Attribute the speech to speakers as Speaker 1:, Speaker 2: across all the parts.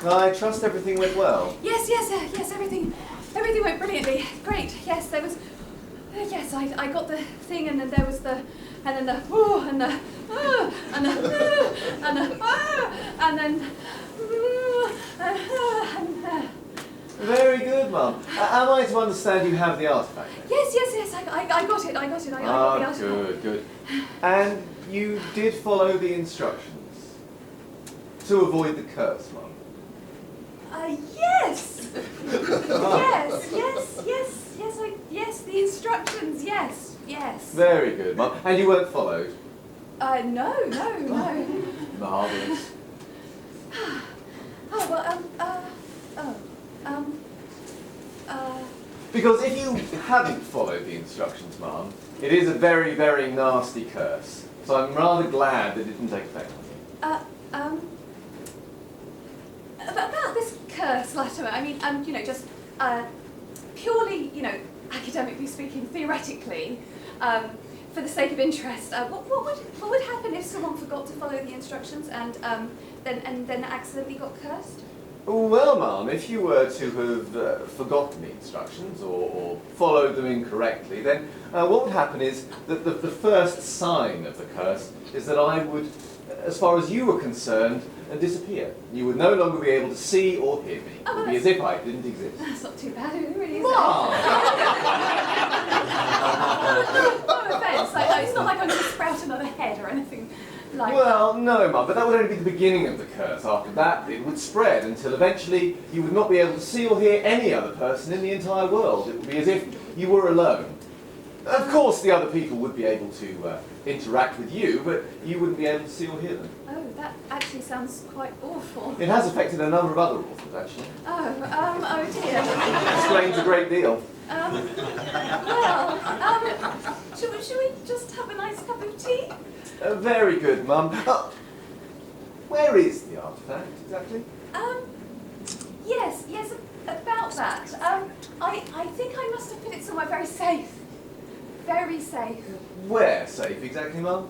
Speaker 1: I trust everything went well.
Speaker 2: Yes, everything went brilliantly. Great. Yes, there was. Yes, I got the thing, and then there was the, and then the and the and the and then
Speaker 1: Very good, Mum. Am I to understand you have the artifact?
Speaker 2: Yes. I got it. I got the artifact.
Speaker 1: Good. And you did follow the instructions to avoid the curse, Mum.
Speaker 2: Yes. Yes, the instructions, yes.
Speaker 1: Very good, Mum. And you weren't followed?
Speaker 2: No.
Speaker 1: Marvellous. Because if you hadn't followed the instructions, Mum, it is a very, very nasty curse. So I'm rather glad that it didn't take effect on you.
Speaker 2: About this curse, Latimer, I mean, just purely, academically speaking, theoretically, for the sake of interest, what would happen if someone forgot to follow the instructions and then accidentally got cursed?
Speaker 1: Well, Mum, if you were to have forgotten the instructions or followed them incorrectly, then what would happen is that the first sign of the curse is that I would, as far as you were concerned, disappear. You would no longer be able to see or hear me. It would be as if I didn't exist.
Speaker 2: That's not too bad, it really is.
Speaker 1: Mom!
Speaker 2: No offence, it's not like I'm going to sprout another head or anything like
Speaker 1: Well, no, Mum, but that would only be the beginning of the curse. After that, it would spread until eventually you would not be able to see or hear any other person in the entire world. It would be as if you were alone. Of course, the other people would be able to interact with you, but you wouldn't be able to see or hear them.
Speaker 2: Oh, that actually sounds quite awful.
Speaker 1: It has affected a number of other authors, actually.
Speaker 2: Oh dear.
Speaker 1: Explains a great deal.
Speaker 2: Should we just have a nice cup of tea?
Speaker 1: Very good, Mum. Where is the artifact, exactly?
Speaker 2: Yes, about that. I think I must have put it somewhere very safe. Very safe.
Speaker 1: Where safe, exactly, Mum?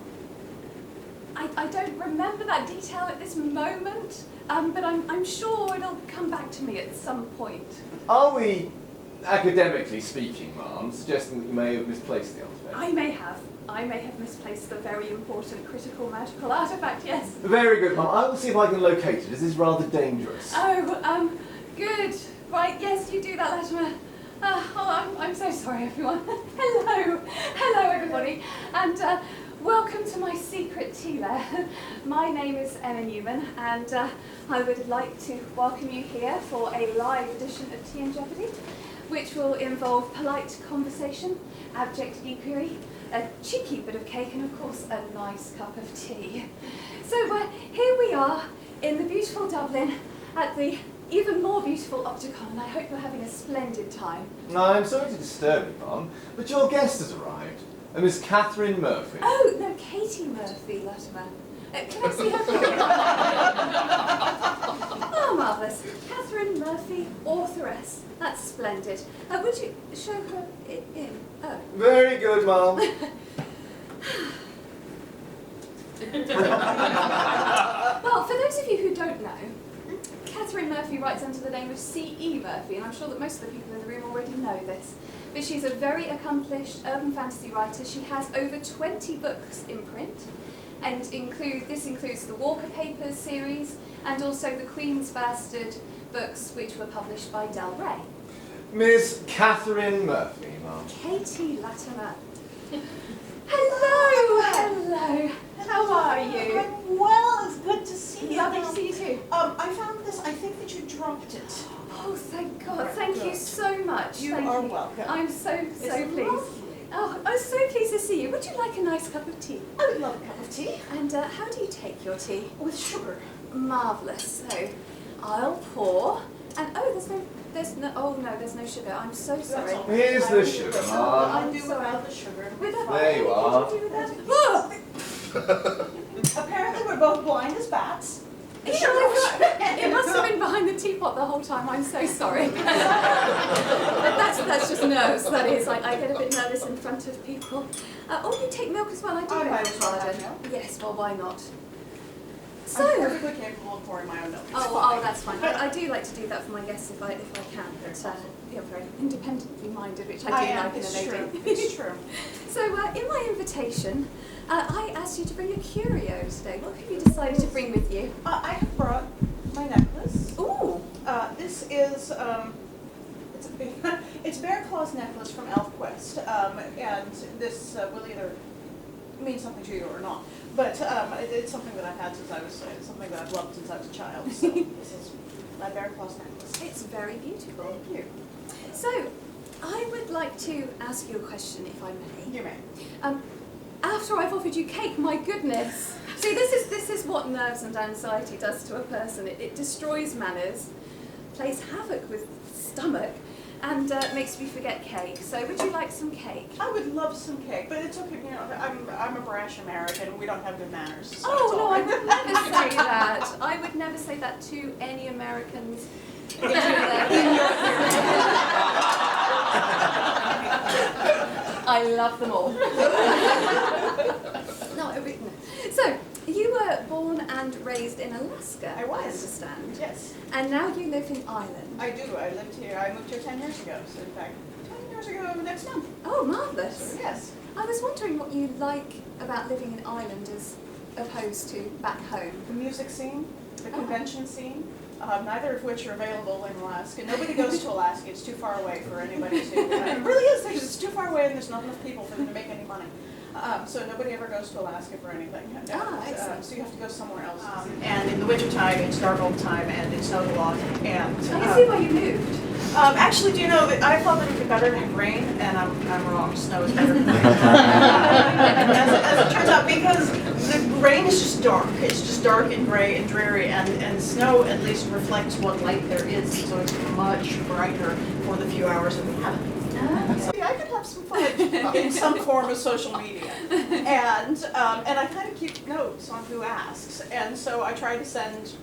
Speaker 2: I don't remember that detail at this moment, but I'm sure it'll come back to me at some point.
Speaker 1: Are we, academically speaking, Mum, suggesting that you may have misplaced the artifact?
Speaker 2: I may have misplaced the very important critical magical artifact, yes.
Speaker 1: Very good, Mum. I will see if I can locate it. This is rather dangerous.
Speaker 2: Good. Right, yes, you do that, Latimer. I'm so sorry, everyone. Hello, everybody, and welcome to my secret tea lair. My name is Emma Newman, and I would like to welcome you here for a live edition of Tea and Jeopardy, which will involve polite conversation, abject inquiry, a cheeky bit of cake, and of course a nice cup of tea. So here we are in the beautiful Dublin at the even more beautiful Octocon, and I hope you're having a splendid time.
Speaker 1: I'm sorry to disturb you, Mum, but your guest has arrived, a Miss Catherine Murphy.
Speaker 2: Oh, no, Katie Murphy, Latimer. Can I see her? Oh, marvellous. Catherine Murphy, authoress. That's splendid. Would you show her in? Oh.
Speaker 1: Very good, Mum.
Speaker 2: Well, for those of you who don't know, Catherine Murphy writes under the name of C.E. Murphy, and I'm sure that most of the people in the room already know this. But she's a very accomplished urban fantasy writer. She has over 20 books in print, and this includes the Walker Papers series, and also the Queen's Bastard books, which were published by Del Rey.
Speaker 1: Miss Catherine Murphy, Mum.
Speaker 2: Katie Latimer. Hello. How are you?
Speaker 3: I'm well, it's good to see you.
Speaker 2: Lovely to see you too.
Speaker 3: I found this, I think that you dropped it.
Speaker 2: Oh, thank God. Thank you so much.
Speaker 3: You are welcome.
Speaker 2: I'm so pleased. Oh, I'm so pleased to see you. Would you like a nice cup of tea?
Speaker 3: I would love a cup of tea.
Speaker 2: And how do you take your tea?
Speaker 3: With sugar.
Speaker 2: Marvellous. So, I'll pour. And there's no sugar. I'm so sorry.
Speaker 1: Here's the sugar, Mum.
Speaker 3: I'll do without the sugar.
Speaker 1: There you are.
Speaker 2: What did you do with that? Oh!
Speaker 3: Apparently we're both blind as bats.
Speaker 2: You know, it must have been behind the teapot the whole time. I'm so sorry. But that's just nerves. That is. I get a bit nervous in front of people. You take milk as well. I do.
Speaker 3: I might
Speaker 2: beg
Speaker 3: as
Speaker 2: your
Speaker 3: well have
Speaker 2: pardon.
Speaker 3: milk.
Speaker 2: Yes. Well, why not?
Speaker 3: I'm
Speaker 2: So.
Speaker 3: perfectly capable of pouring my own milk. It's
Speaker 2: Oh,
Speaker 3: fine.
Speaker 2: that's fine. I do like to do that for my guests if I can. But you're very independently minded, which I do
Speaker 3: am.
Speaker 2: like in a
Speaker 3: It's
Speaker 2: lady.
Speaker 3: true. It's true.
Speaker 2: So in my invitation, I asked you to bring a curio today. What have you decided to bring with you?
Speaker 3: I have brought my necklace.
Speaker 2: Ooh.
Speaker 3: This is it's Bear Claw's necklace from ElfQuest, and this will either mean something to you or not. But it's something that I've had since I was something that I've loved since I was a child. So this is my Bear Claw's necklace.
Speaker 2: It's very beautiful.
Speaker 3: Thank you.
Speaker 2: So I would like to ask you a question, if I may.
Speaker 3: You may.
Speaker 2: After I've offered you cake, my goodness. See, this is what nerves and anxiety does to a person. It destroys manners, plays havoc with stomach, and makes me forget cake. So would you like some cake?
Speaker 3: I would love some cake, but it's okay. You know, I'm a brash American. We don't have good manners. So
Speaker 2: Oh
Speaker 3: it's
Speaker 2: no,
Speaker 3: all
Speaker 2: I
Speaker 3: right.
Speaker 2: would never say that. I would never say that to any Americans. I love them all. No. So, you were born and raised in Alaska,
Speaker 3: I was.
Speaker 2: I understand.
Speaker 3: Yes,
Speaker 2: And now you live in Ireland.
Speaker 3: I do. I lived here. I moved here 10 years ago. So in fact, 10 years ago next month.
Speaker 2: Oh, marvellous.
Speaker 3: Yes.
Speaker 2: I was wondering what you like about living in Ireland as opposed to back home.
Speaker 3: The music scene, the
Speaker 2: Oh.
Speaker 3: convention scene, neither of which are available in Alaska. Nobody goes to Alaska. It's too far away for anybody to. It really is. It's too far away, and there's not enough people for them to make any money. So nobody ever goes to Alaska for anything.
Speaker 2: Excellent.
Speaker 3: So you have to go somewhere else. And in the wintertime, it's dark all the time, and it snows a lot. And
Speaker 2: I can see why you moved.
Speaker 3: actually, do you know that I thought that it would be better to have rain, and I'm wrong. Snow is better. as it turns out, because the rain is just dark. It's just dark and gray and dreary, and snow at least reflects what light there is, so it's much brighter for the few hours that we have it. So yeah, I could have some fun in some form of social media, and I kind of keep notes on who asks, and so I try to send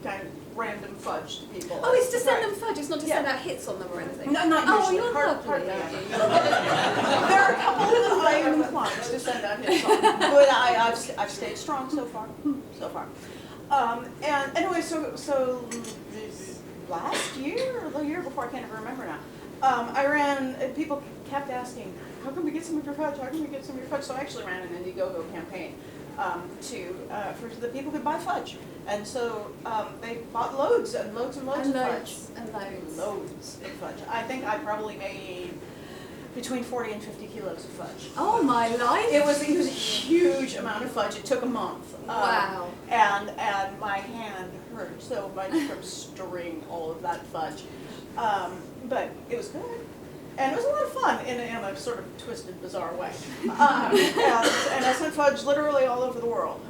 Speaker 3: kind of random fudge to people.
Speaker 2: Oh, it's to send them fudge. It's not to send out hits on them or anything.
Speaker 3: No, not
Speaker 2: Oh,
Speaker 3: usually.
Speaker 2: you're
Speaker 3: Hardly
Speaker 2: lovely.
Speaker 3: ever. There are a couple that I am inclined to send out hits on, but I've stayed strong so far. So far. And anyway, so last year or the year before, I can't even remember now. I ran. People kept asking, "How can we get some of your fudge? How can we get some of your fudge?" So I actually ran an Indiegogo campaign for the people who buy fudge, and so they bought loads and loads and loads of fudge.
Speaker 2: And loads.
Speaker 3: Loads of fudge. I think I probably made between 40 and 50 kilos of fudge.
Speaker 2: Oh my life!
Speaker 3: It was a huge amount of fudge. It took a month.
Speaker 2: Wow.
Speaker 3: And my hand hurt so much from stirring all of that fudge. But it was good. And it was a lot of fun in a sort of twisted, bizarre way. And I sent fudge literally all over the world.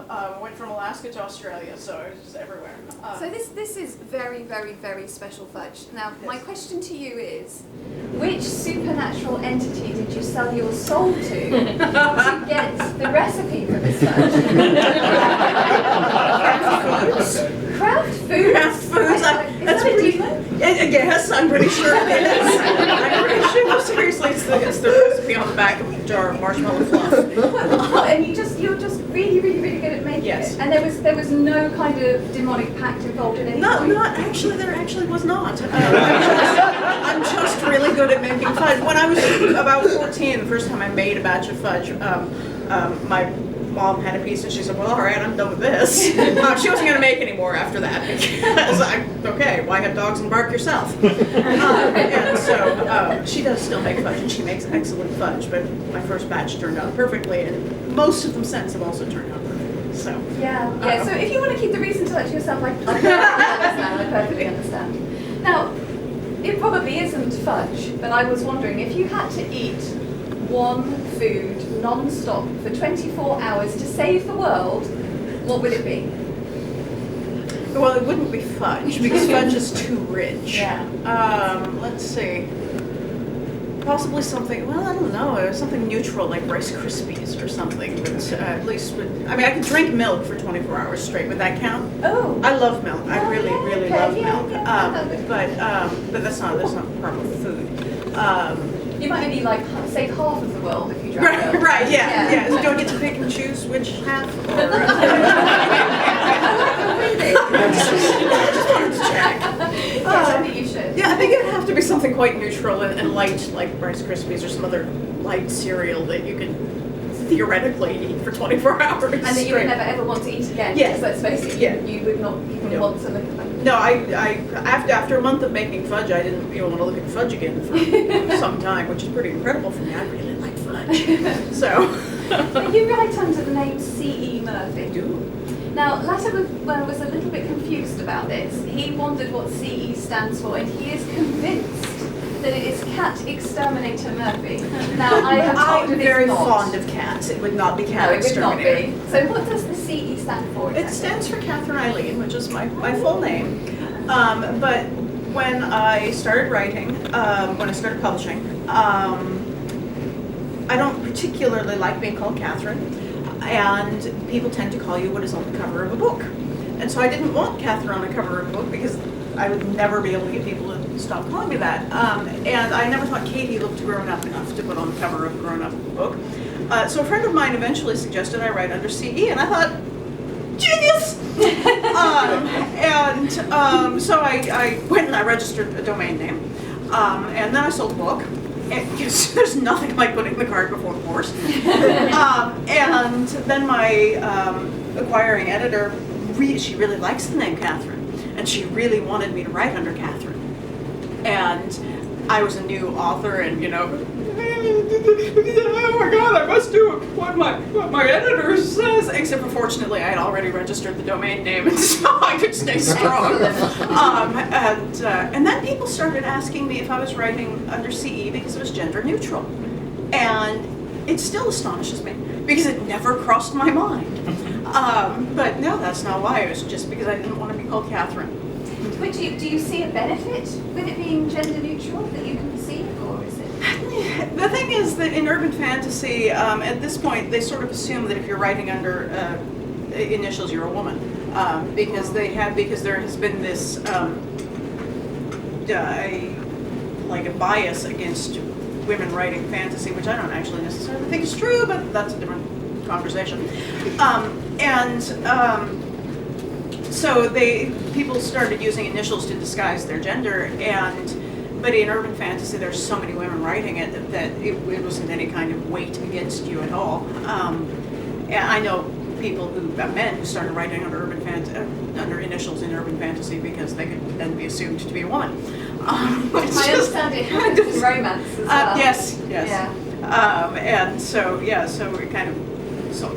Speaker 3: Went from Alaska to Australia, so it was just everywhere.
Speaker 2: So this is very, very, very special fudge. Now, my question to you is, which supernatural entity did you sell your soul to get the recipe for this fudge? Craft foods?
Speaker 3: Craft foods.
Speaker 2: Is that a demon?
Speaker 3: Yes, I'm pretty sure it is. I'm pretty sure. No, seriously, it's the recipe on the back of a jar of marshmallow fluff.
Speaker 2: And you're just really, really, really good at making
Speaker 3: Yes.
Speaker 2: it. And there was no kind of demonic pact involved in any way.
Speaker 3: Not actually. There actually was not. I'm just really good at making fudge. When I was about 14, the first time I made a batch of fudge, my mom had a piece and she said, "Well, all right, I'm done with this." She wasn't going to make any more after that because okay, why have dogs and bark yourself? And so she does still make fudge and she makes excellent fudge. But my first batch turned out perfectly, and most of them since have also turned out perfectly. So
Speaker 2: yeah. So if you want to keep the reason to that to yourself, I perfectly understand. I perfectly understand. Now, it probably isn't fudge, but I was wondering if you had to eat one food non-stop for 24 hours to save the world, what would it be?
Speaker 3: Well, it wouldn't be fudge, because fudge is too rich.
Speaker 2: Yeah.
Speaker 3: Let's see. Possibly something, well, I don't know, something neutral like Rice Krispies or something. But at least, I mean, I could drink milk for 24 hours straight. Would that count?
Speaker 2: Oh.
Speaker 3: I love milk. I really,
Speaker 2: yeah,
Speaker 3: really
Speaker 2: okay,
Speaker 3: love
Speaker 2: yeah,
Speaker 3: milk.
Speaker 2: yeah.
Speaker 3: But that's not proper food.
Speaker 2: You might only like save half of the world if you drank
Speaker 3: Right,
Speaker 2: milk.
Speaker 3: right, yeah. So don't get to pick and choose which half. Just wanted to check.
Speaker 2: Yes, I think you should.
Speaker 3: Yeah, I think it'd have to be something quite neutral and light, like Rice Krispies or some other light cereal that you can theoretically eat for 24 hours.
Speaker 2: And that you would never ever want to eat again.
Speaker 3: Yeah.
Speaker 2: Because let's face it,
Speaker 3: Yeah.
Speaker 2: you would not even want to look at them.
Speaker 3: No, after a month of making fudge, I didn't even want to look at fudge again for some time, which is pretty incredible for me. I really like fudge. So.
Speaker 2: But you write under the name C.E. Murphy.
Speaker 3: I do.
Speaker 2: Now, Latimer was a little bit confused about this. He wondered what CE stands for, and he is convinced that it is Cat Exterminator Murphy. Now, I have told
Speaker 3: I'm
Speaker 2: him
Speaker 3: very
Speaker 2: it's not.
Speaker 3: fond of cats. It would not be Cat
Speaker 2: No, it would not
Speaker 3: Exterminator.
Speaker 2: be. So what does the CE stand for
Speaker 3: It
Speaker 2: exactly?
Speaker 3: stands for Catherine Eileen, which is my full name. But when I started writing, when I started publishing, I don't particularly like being called Catherine. And people tend to call you what is on the cover of a book. And so I didn't want Catherine on the cover of a book because I would never be able to get people to stop calling me that. And I never thought Katie looked grown up enough to put on the cover of a grown up book. So a friend of mine eventually suggested I write under CE, and I thought, genius! So I went and I registered a domain name. And then I sold the book. Because there's nothing like putting the cart before the horse. And then my acquiring editor, she really likes the name Catherine, and she really wanted me to write under Catherine. And I was a new author, and oh my God, I must do what my editor says. Except for fortunately, I had already registered the domain name, and so I could stay strong. And then people started asking me if I was writing under CE because it was gender neutral, and it still astonishes me because it never crossed my mind. But no, that's not why. It was just because I didn't want to be called Catherine.
Speaker 2: But do you see a benefit with it being gender neutral that you can perceive, or is it?
Speaker 3: The thing is that in urban fantasy, at this point, they sort of assume that if you're writing under initials, you're a woman, because there has been this like a bias against women writing fantasy, which I don't actually necessarily think is true, but that's a different conversation. So people started using initials to disguise their gender, but in urban fantasy there's so many women writing it that it wasn't any kind of weight against you at all. And I know men who started writing under under initials in urban fantasy because they could then be assumed to be a woman.
Speaker 2: I understand it happens in romance as well.
Speaker 3: Yes.
Speaker 2: Yeah.
Speaker 3: And so we kind of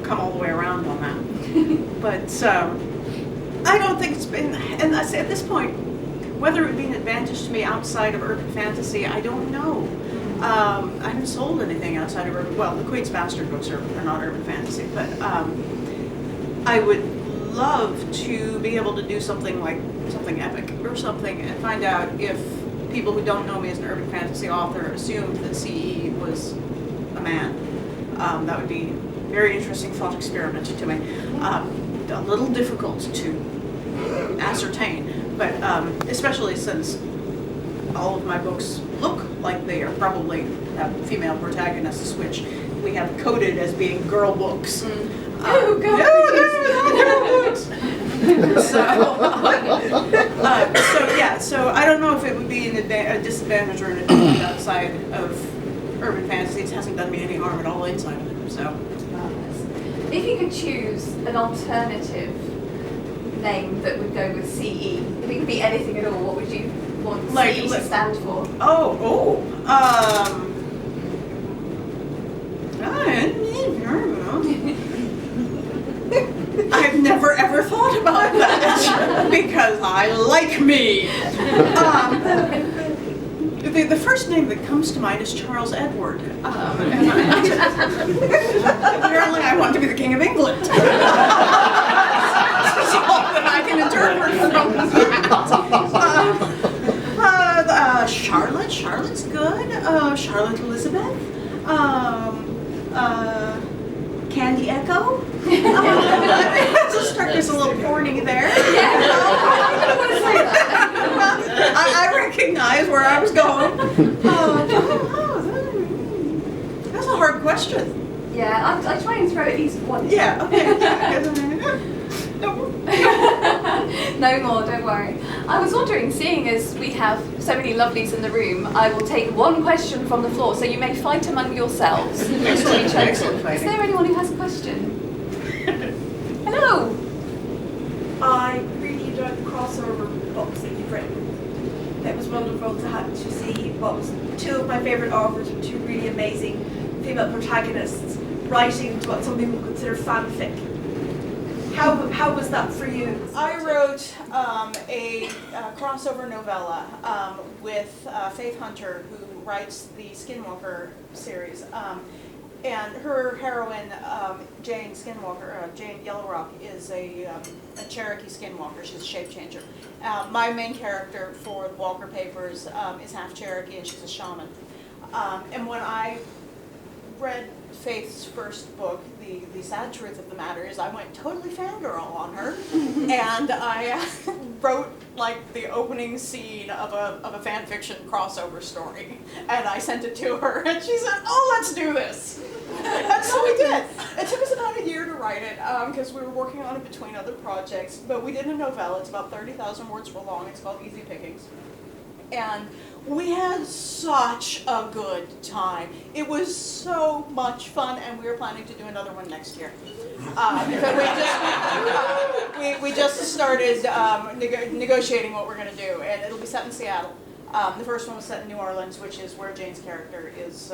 Speaker 3: come all the way around on that. But I don't think it's been, and I say at this point, whether it would be an advantage to me outside of urban fantasy, I don't know. I haven't sold anything outside of urban, well, the Queen's Bastard books are not urban fantasy, but I would love to be able to do something epic or something and find out if people who don't know me as an urban fantasy author assumed that CE was a man. That would be a very interesting thought experiment to me. A little difficult to ascertain, but especially since all of my books look like they are probably have female protagonists, which we have coded as being girl books.
Speaker 2: Oh, God.
Speaker 3: So I don't know if it would be a disadvantage or an advantage outside of urban fantasy. It hasn't done me any harm at all inside of it. So,
Speaker 2: if you could choose an alternative name that would go with CE, if it could be anything at all, what would you want CE to stand for?
Speaker 3: I've never ever thought about that because I like me. The first name that comes to mind is Charles Edward. And apparently I want to be the King of England. That's all that I can interpret from that. Charlotte's good. Charlotte Elizabeth. Candy Echo. There's a little corny there.
Speaker 2: Yeah, I'm going to want to say that.
Speaker 3: I recognize where I was going. That's a hard question.
Speaker 2: Yeah, I try and throw at least one.
Speaker 3: Yeah, okay.
Speaker 2: No more, don't worry. I was wondering, seeing as we have so many lovelies in the room, I will take one question from the floor, so you may fight among yourselves.
Speaker 3: Excellent fighting.
Speaker 2: Is there anyone who has a question? Hello.
Speaker 4: I really enjoyed the crossover books that you've written. It was wonderful to see books. Two of my favourite authors were two really amazing female protagonists writing what some people consider fanfic. How was that for you?
Speaker 3: I wrote a crossover novella with Faith Hunter, who writes the Skinwalker series. And her heroine, Jane Skinwalker, Jane Yellowrock, is a Cherokee Skinwalker. She's a shape changer. My main character for the Walker Papers is half Cherokee, and she's a shaman. And when I read Faith's first book, the sad truth of the matter is I went totally fangirl on her, and I wrote like the opening scene of a fan fiction crossover story, and I sent it to her, and she said, "Oh, let's do this." And so we did. It took us about a year to write it because we were working on it between other projects, but we did a novella. It's about 30,000 words long. It's called Easy Pickings. And we had such a good time. It was so much fun, and we were planning to do another one next year. We just started negotiating what we're going to do, and it'll be set in Seattle. The first one was set in New Orleans, which is where Jane's character is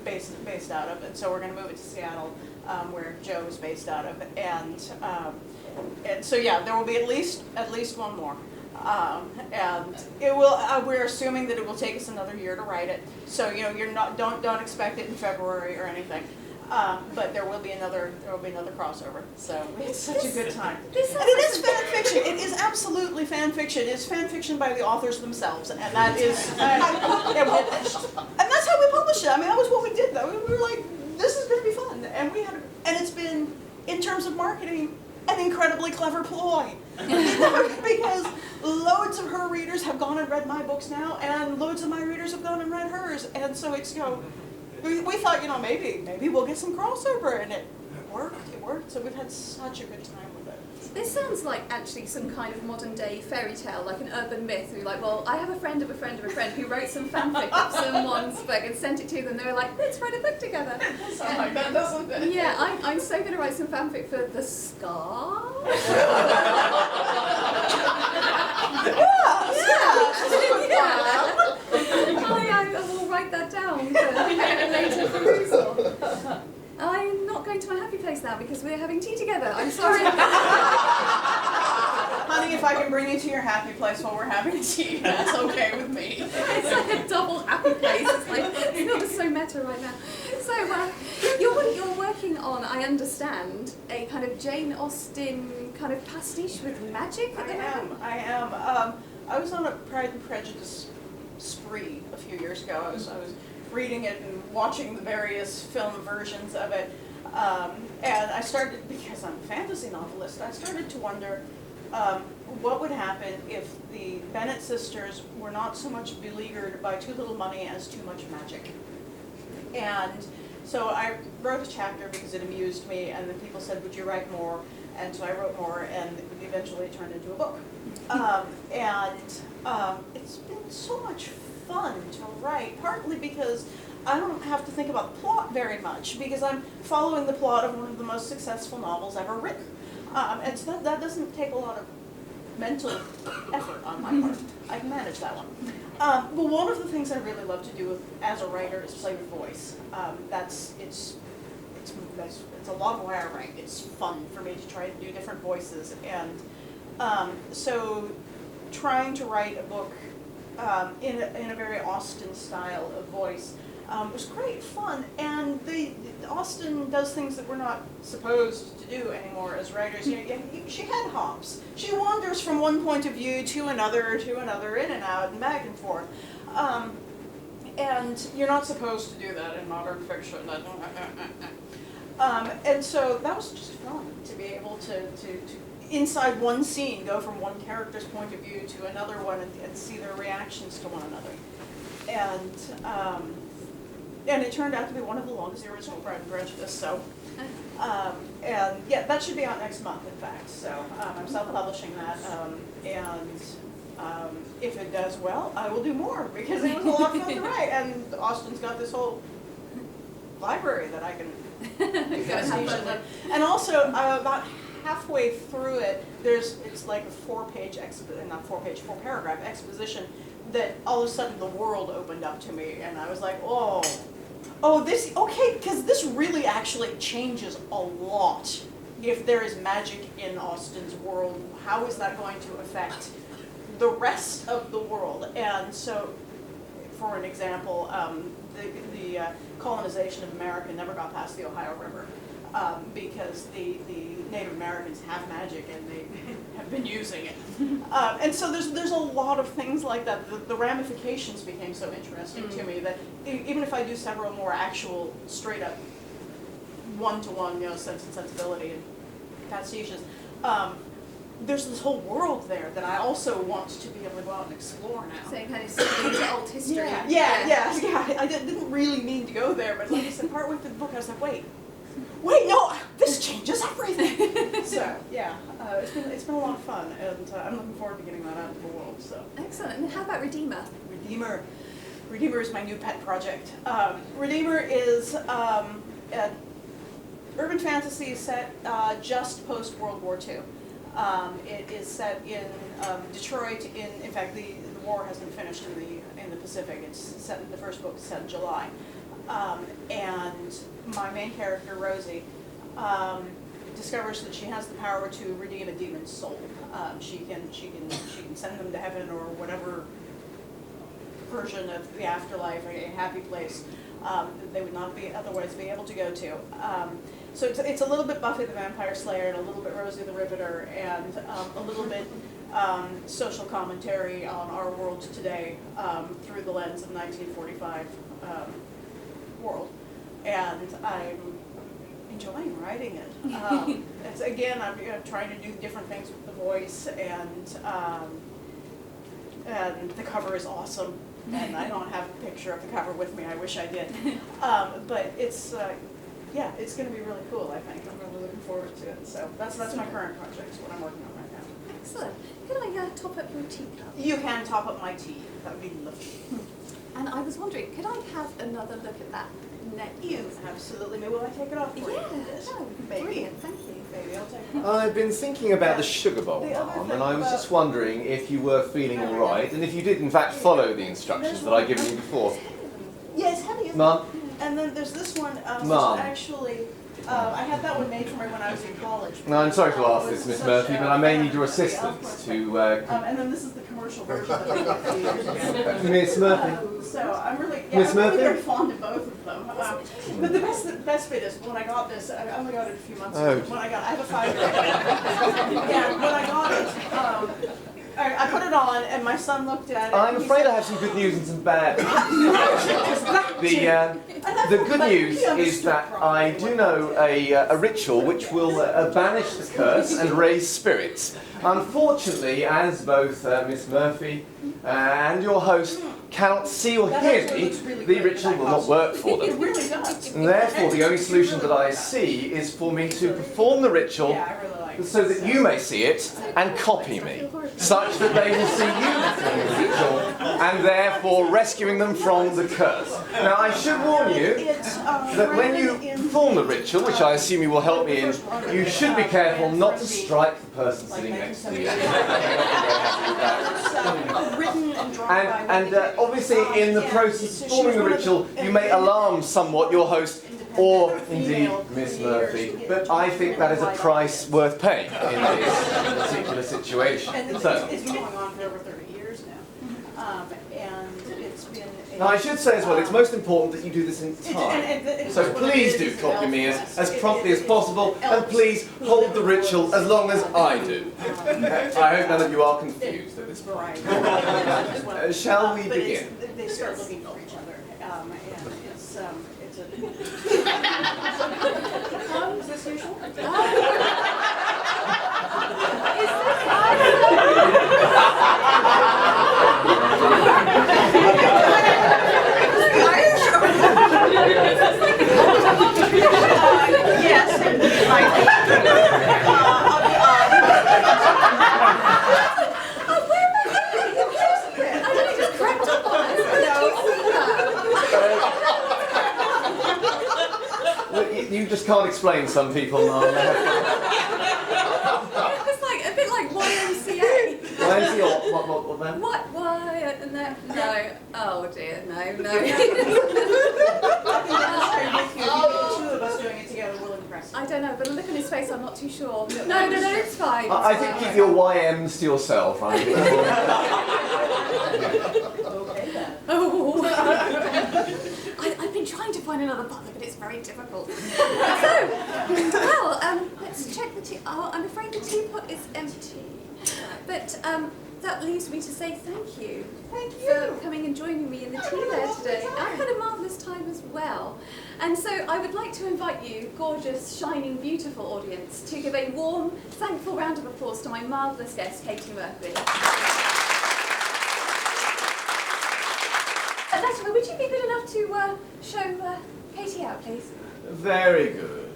Speaker 3: based out of, and so we're going to move it to Seattle, where Joe is based out of, and so yeah, there will be at least one more. And it will. We're assuming that it will take us another year to write it. So don't expect it in February or anything. But there will be another crossover. So it's such a good time. And it is fan fiction. It is absolutely fan fiction. It's fan fiction by the authors themselves, and that is. And that's how we published it. I mean, that was what we did. Though we were like, this is going to be fun, and and it's been, in terms of marketing, an incredibly clever ploy. Because loads of her readers have gone and read my books now, and loads of my readers have gone and read hers, and so it's, we thought, maybe we'll get some crossover, and it worked, so we've had such a good time with it.
Speaker 2: This sounds like actually some kind of modern day fairy tale, like an urban myth. Who like, well, I have a friend of a friend of a friend who wrote some fanfic of someone's book and sent it to them. They were like, let's write a book together.
Speaker 3: Sounds like that, doesn't it?
Speaker 2: Yeah, I'm so going to write some fanfic for the Scar. I will write that down for later perusal. I'm not going to my happy place now because we're having tea together. I'm sorry.
Speaker 3: Honey, if I can bring you to your happy place while we're having tea, that's okay with me.
Speaker 2: It's like a double happy place. It's like, it feels so meta right now. So you're working on, I understand, a kind of Jane Austen kind of pastiche with magic at the moment?
Speaker 3: I am. I was on a Pride and Prejudice spree a few years ago. I was reading it and watching the various film versions of it, and I started, because I'm a fantasy novelist, I started to wonder what would happen if the Bennet sisters were not so much beleaguered by too little money as too much magic. And so I wrote a chapter because it amused me, and then people said, would you write more? And so I wrote more, and eventually it turned into a book. It's been so much fun to write, partly because I don't have to think about the plot very much, because I'm following the plot of one of the most successful novels ever written. And so that doesn't take a lot of mental effort on my part. I can manage that one. But one of the things I really love to do as a writer is play with voice. It's a lot of why I write. It's fun for me to try to do different voices, and so trying to write a book in a very Austen style of voice. It was great fun, and Austen does things that we're not supposed to do anymore as writers. She head hops. She wanders from one point of view to another, in and out, and back and forth. And you're not supposed to do that in modern fiction. And so that was just fun to be able to inside one scene, go from one character's point of view to another one and see their reactions to one another. And it turned out to be one of the longest, the original Pride and Prejudice, so. And yeah, that should be out next month, in fact, so I'm self-publishing that. If it does well, I will do more, because it was a lot of fun to write, and Austin's got this whole library that I can and also, about halfway through it, it's like a four-paragraph exposition that all of a sudden the world opened up to me, and I was like, because this really actually changes a lot. If there is magic in Austen's world, how is that going to affect the rest of the world? And so, for an example, the colonization of America never got past the Ohio River because the Native Americans have magic and they have been using it. And so there's a lot of things like that. The ramifications became so interesting to me that even if I do several more actual straight up one-to-one, Sense and Sensibility and pastiches, there's this whole world there that I also want to be able to go out and explore now.
Speaker 2: So you kind of see into old history.
Speaker 3: Yeah. I didn't really mean to go there, but like I said, partway through the book, I was like, wait, no, this changes everything. So yeah, it's been a lot of fun, and I'm looking forward to getting that out into the world. So
Speaker 2: excellent. And how about Redeemer?
Speaker 3: Redeemer is my new pet project. Redeemer is an urban fantasy set just post World War II. It is set in Detroit. In fact, the war hasn't finished in the Pacific. It's set. The first book is set in July, and my main character Rosie discovers that she has the power to redeem a demon's soul. She can send them to heaven or whatever version of the afterlife, a happy place that they would not otherwise be able to go to. So it's a little bit Buffy the Vampire Slayer and a little bit Rosie the Riveter and a little bit social commentary on our world today through the lens of 1945 world. And I'm enjoying writing it. It's again, I'm trying to do different things with the voice, and the cover is awesome. And I don't have a picture of the cover with me. I wish I did. But it's it's going to be really cool, I think. I'm really looking forward to it. So that's my current project, what I'm working on right now.
Speaker 2: Excellent. Could I top up your teacup?
Speaker 3: You can top up my tea. That would be lovely.
Speaker 2: And I was wondering, could I have another look at that neck?
Speaker 3: You absolutely may. Will I take it off for you?
Speaker 2: Yes. No,
Speaker 3: maybe.
Speaker 2: Brilliant, thank you.
Speaker 3: Maybe I'll take it off.
Speaker 1: I've been thinking about the sugar bowl,
Speaker 3: The other
Speaker 1: Mum,
Speaker 3: thing
Speaker 1: and I was
Speaker 3: about-
Speaker 1: just wondering if you were feeling all right, and if you did in fact follow the instructions that I've given you before.
Speaker 3: Yes, heavy.
Speaker 1: Mum?
Speaker 3: And then there's this one,
Speaker 1: Mum.
Speaker 3: which actually, I had that one made for me when I was in college.
Speaker 1: No, I'm sorry to ask
Speaker 3: It
Speaker 1: this,
Speaker 3: was
Speaker 1: Miss
Speaker 3: such
Speaker 1: Murphy,
Speaker 3: a
Speaker 1: but I may need your
Speaker 3: fantasy
Speaker 1: assistance
Speaker 3: output.
Speaker 1: to...
Speaker 3: And then this is the commercial version that I got a few years ago.
Speaker 1: Miss Murphy?
Speaker 3: So I'm really,
Speaker 1: Miss
Speaker 3: I'm really
Speaker 1: Murphy?
Speaker 3: very fond of both of them. But the best bit is when I got this, I only got it a few months ago.
Speaker 1: Oh.
Speaker 3: I have a 5-year-old. And when I got it, I put it on, and my son looked at it.
Speaker 1: I'm
Speaker 3: and he
Speaker 1: afraid
Speaker 3: said,
Speaker 1: I have some good news and some bad news.
Speaker 3: And
Speaker 1: The good news is that I do know a ritual which will banish the curse and raise spirits. Unfortunately, as both Miss Murphy and your host cannot see or
Speaker 3: That
Speaker 1: hear
Speaker 3: actually
Speaker 1: me,
Speaker 3: looks really
Speaker 1: the
Speaker 3: good.
Speaker 1: ritual will not work for
Speaker 3: It
Speaker 1: them.
Speaker 3: really does.
Speaker 1: And therefore, the only solution that I see is for me to perform the ritual
Speaker 3: Yeah, I really like it.
Speaker 1: so that you may see it and copy me, such that they will see you perform the ritual and therefore rescuing them from the curse. Now, I should warn you that when you perform the ritual, which I assume you will help me in, you should be careful not to strike the person sitting next to you.
Speaker 3: Written and drawn
Speaker 1: And obviously, in the process of performing the ritual, you may alarm somewhat your host or indeed Miss Murphy, but I think that is a price worth paying in this particular situation.
Speaker 3: And
Speaker 1: So,
Speaker 3: it's been going on for over 30 years now. And it's been.
Speaker 1: Now, I should say as well, it's most important that you do this in time. So please do copy me as promptly as possible, and please hold the ritual as long as I do. I hope none of you are confused at this point. Shall we begin?
Speaker 3: They start looking for each other, and it's a. Is this usual? Yes, it might be.
Speaker 2: I don't just crept up on us.
Speaker 1: Well, you just can't explain some people, Mum.
Speaker 2: It's like a bit like YMCA.
Speaker 1: YMCA, what then?
Speaker 2: What? Why? No. Oh dear, no.
Speaker 3: I think the two of us doing it together will impress.
Speaker 2: I don't know, but the look on his face, I'm not too sure. No, it's fine.
Speaker 1: I think keep your YMs to yourself, right?
Speaker 3: Okay then.
Speaker 2: Oh. I've been trying to find another butler, but it's very difficult. So, well, let's check the tea. Oh, I'm afraid the teapot is empty. But that leaves me to say thank you.
Speaker 3: Thank you.
Speaker 2: For coming and joining me in the tea there today. I've had a marvellous time as well. And so I would like to invite you, gorgeous, shining, beautiful audience, to give a warm, thankful round of applause to my marvellous guest, Katie Murphy. Latimer, would you be good enough to show Katie out, please?
Speaker 1: Very good.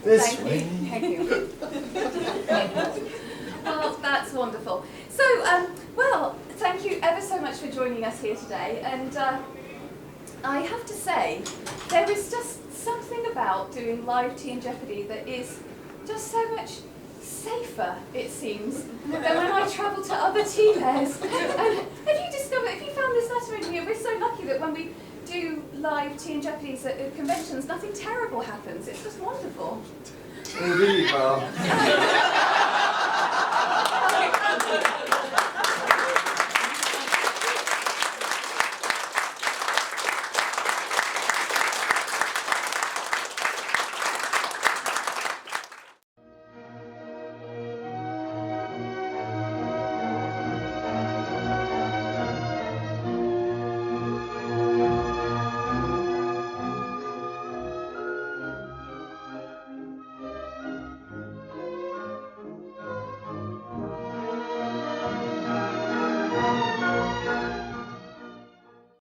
Speaker 1: This way.
Speaker 2: Thank you. Well, that's wonderful. So, well, thank you ever so much for joining us here today. And I have to say, there is just something about doing live tea in Jeopardy that is just so much safer, it seems, than when I travel to other tea lairs. And have you found this letter in here? We're so lucky that when we do live tea and Jeopardies at conventions, nothing terrible happens. It's just wonderful.
Speaker 1: Indeed, Mum.